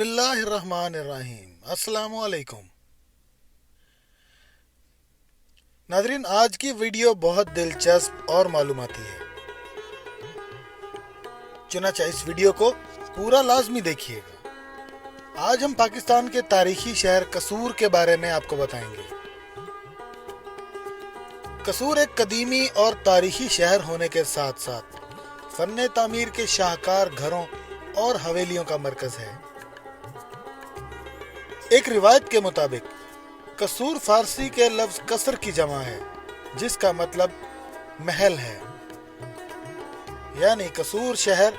बिस्मिल्लाहिर्रहमानिर्रहीम। अस्सलाम वालेकुम नाज़रीन, आज की वीडियो बहुत दिलचस्प और मालूमाती है, चुनांचे इस वीडियो को पूरा लाजमी देखिएगा। आज हम पाकिस्तान के तारीखी शहर कसूर के बारे में आपको बताएंगे। कसूर एक कदीमी और तारीखी शहर होने के साथ साथ फन्ने तामीर के शाहकार घरों और हवेलियों का मरकज है। एक रिवायत के मुताबिक कसूर फारसी के लफ्ज कसर की जमा है, जिसका मतलब महल है, यानी कसूर शहर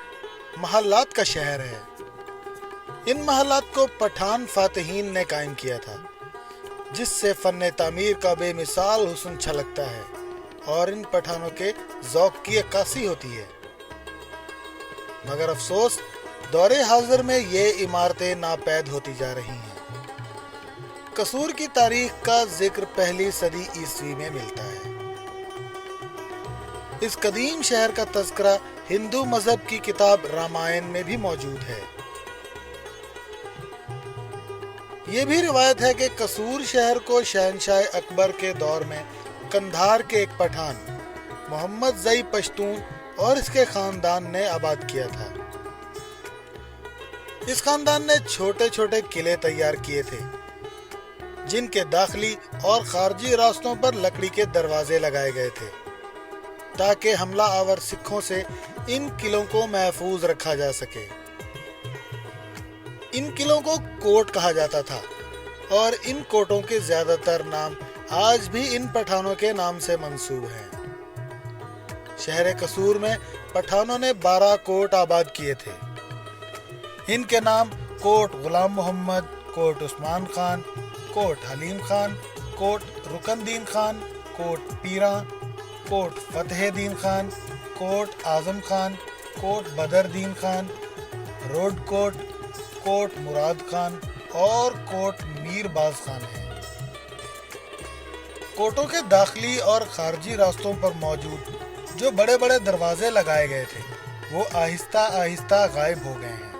महल्लात का शहर है। इन महल्लात को पठान फातिहीन ने कायम किया था, जिससे फन्ने तामीर का बेमिसाल हुस्न छलकता है और इन पठानों के ज़ौक़ की अक्कासी होती है। मगर अफसोस, दौरे हाजिर में ये इमारतें नापैद होती जा रही हैं। कसूर की तारीख का जिक्र पहली सदी ईस्वी में मिलता है। इस कदीम शहर का तज़किरा हिंदू मजहब की किताब रामायण में भी मौजूद है। ये भी रिवायत है कि कसूर शहर को शहनशाह अकबर के दौर में कंधार के एक पठान मोहम्मद ज़ई पश्तून और इसके खानदान ने आबाद किया था। इस खानदान ने छोटे छोटे किले तैयार किए थे, जिनके दाखिली और खारजी रास्तों पर लकड़ी के दरवाजे लगाए गए थे, ताकि हमला आवर सिखों से इन किलों को महफूज रखा जा सके। इन किलों को कोट कहा जाता था और इन कोटों के ज्यादातर नाम आज भी इन पठानों के नाम से मंसूब हैं। शहर कसूर में पठानों ने 12 कोट आबाद किए थे। इनके नाम कोट गुलाम मोहम्मद, कोट उस्मान खान, कोट हलीम खान, कोट रुकनदीन खान, कोट पीरा, कोट फतेहदीन खान, कोट आजम खान, कोट बदरदीन खान, रोड कोट, कोट मुराद खान और कोट मीरबाज खान है। कोटों के दाखिली और खारजी रास्तों पर मौजूद जो बड़े बड़े दरवाजे लगाए गए थे, वो आहिस्ता आहिस्ता गायब हो गए हैं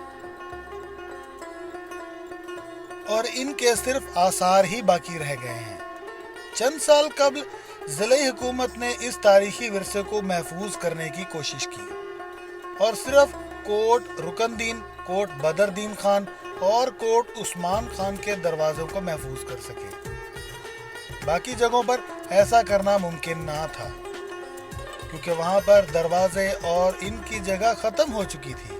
और इनके सिर्फ आसार ही बाकी रह गए हैं। चंद साल कबल ज़िले हुकूमत ने इस तारीखी विरसे को महफूज करने की कोशिश की और सिर्फ कोट रुकनदीन, कोट बदरदीन खान और कोट उस्मान खान के दरवाजों को महफूज कर सके। बाकी जगहों पर ऐसा करना मुमकिन ना था, क्योंकि वहां पर दरवाजे और इनकी जगह खत्म हो चुकी थी।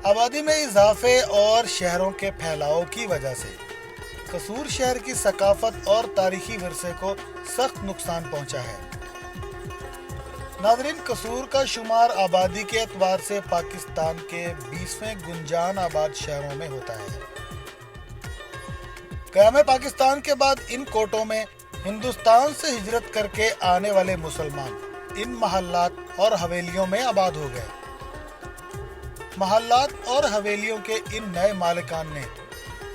आबादी में इजाफे और शहरों के फैलाव की वजह से कसूर शहर की सकाफत और तारीखी विरसे को सख्त नुकसान पहुंचा है। नाज़रीन, कसूर का शुमार आबादी के एतबार से पाकिस्तान के 20वें गुंजान आबाद शहरों में होता है। क़याम पाकिस्तान के बाद इन कोटों में हिंदुस्तान से हिजरत करके आने वाले मुसलमान इन महल्लात और हवेलियों में आबाद हो गए। महल्लात और हवेलियों के इन नए मालिकान ने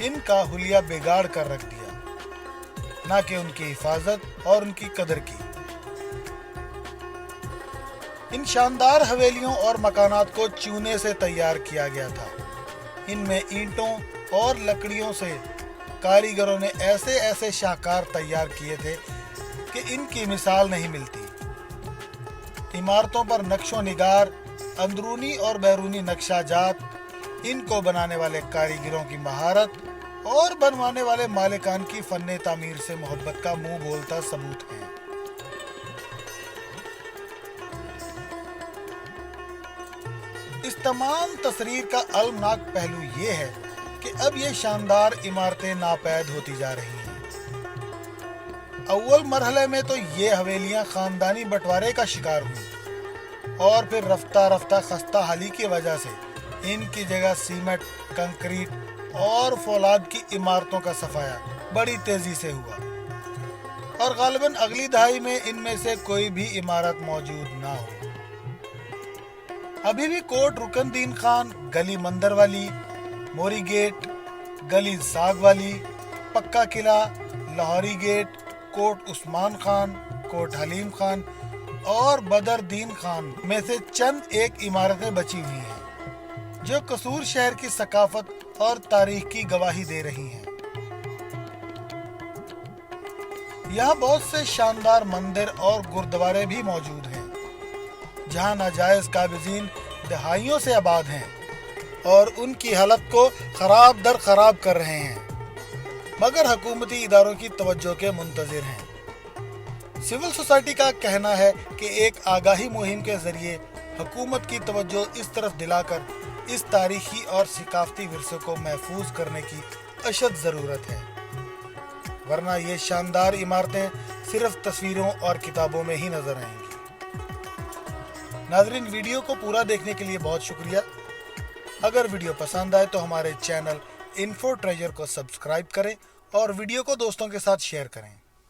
इनका हुलिया बिगाड़ कर रख दिया, ना कि उनकी हिफाजत और उनकी कदर की। इन शानदार हवेलियों और मकानात को चूने से तैयार किया गया था। इनमें ईंटों और लकड़ियों से कारीगरों ने ऐसे ऐसे शाहकार तैयार किए थे कि इनकी मिसाल नहीं मिलती। इमारतों पर नक्शो निगार, अंदरूनी और बैरूनी नक्शाजात, इनको बनाने वाले कारीगरों की महारत और बनवाने वाले मालिकान की फन्ने तामीर से मोहब्बत का मुंह बोलता सबूत है। इस तमाम तस्रीर का अलमनाक पहलू ये है कि अब ये शानदार इमारतें नापैद होती जा रही हैं। अव्वल मरहले में तो ये हवेलियां खानदानी बंटवारे का शिकार हुई और फिर रफ्ता रफ्ता खस्ता हाली की वजह से इनकी जगह सीमेंट, कंक्रीट और फौलाद की इमारतों का सफाया बड़ी तेजी से हुआ और गालिबन अगली दहाई में इनमें से कोई भी इमारत मौजूद ना हो। अभी भी कोट रुकनदीन खान, गली मंदर वाली, मोरी गेट, गली साग वाली, पक्का किला, लाहौरी गेट, कोट उस्मान खान, कोट हलीम खान और बदरदीन खान में से चंद एक इमारतें बची हुई हैं, जो कसूर शहर की सकाफत और तारीख की गवाही दे रही हैं। यहाँ बहुत से शानदार मंदिर और गुरुद्वारे भी मौजूद हैं, जहाँ नाजायज काबिजीन दहाइयों से आबाद हैं और उनकी हालत को खराब दर खराब कर रहे हैं, मगर हुकूमती इदारों की तवज्जो के मुंतजिर हैं। सिविल सोसाइटी का कहना है कि एक आगाही मुहिम के जरिए हुकूमत की तवज्जो इस तरफ दिलाकर इस तारीखी और सकाफती विरसे को महफूज करने की अशद ज़रूरत है, वरना ये शानदार इमारतें सिर्फ तस्वीरों और किताबों में ही नजर आएंगी। नाज़रीन, वीडियो को पूरा देखने के लिए बहुत शुक्रिया। अगर वीडियो पसंद आए तो हमारे चैनल इन्फो ट्रेजर को सब्सक्राइब करें और वीडियो को दोस्तों के साथ शेयर करें।